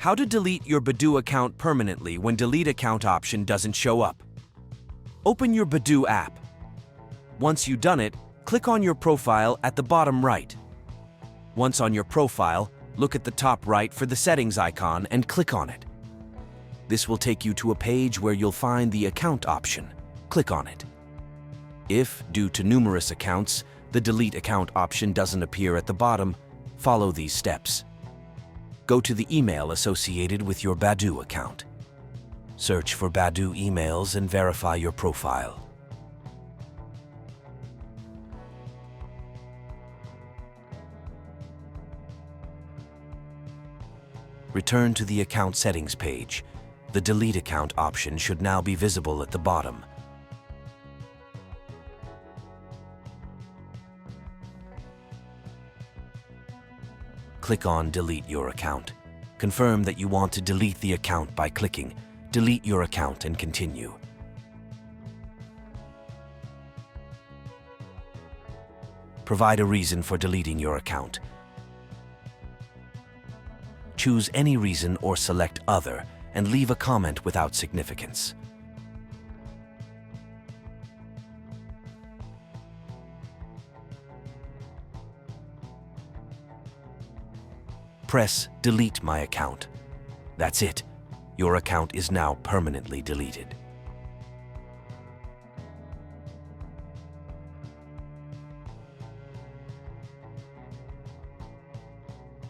How to delete your Badoo account permanently when delete account option doesn't show up. Open your Badoo app. Once you've done it, click on your profile at the bottom right. Once on your profile, look at the top right for the settings icon and click on it. This will take you to a page where you'll find the account option. Click on it. If, due to numerous accounts, the delete account option doesn't appear at the bottom, follow these steps. Go to the email associated with your Badoo account. Search for Badoo emails and verify your profile. Return to the account settings page. The delete account option should now be visible at the bottom. Click on Delete Your Account. Confirm that you want to delete the account by clicking Delete Your Account and continue. Provide a reason for deleting your account. Choose any reason or select Other and leave a comment without significance. Press Delete My Account. That's it. Your account is now permanently deleted.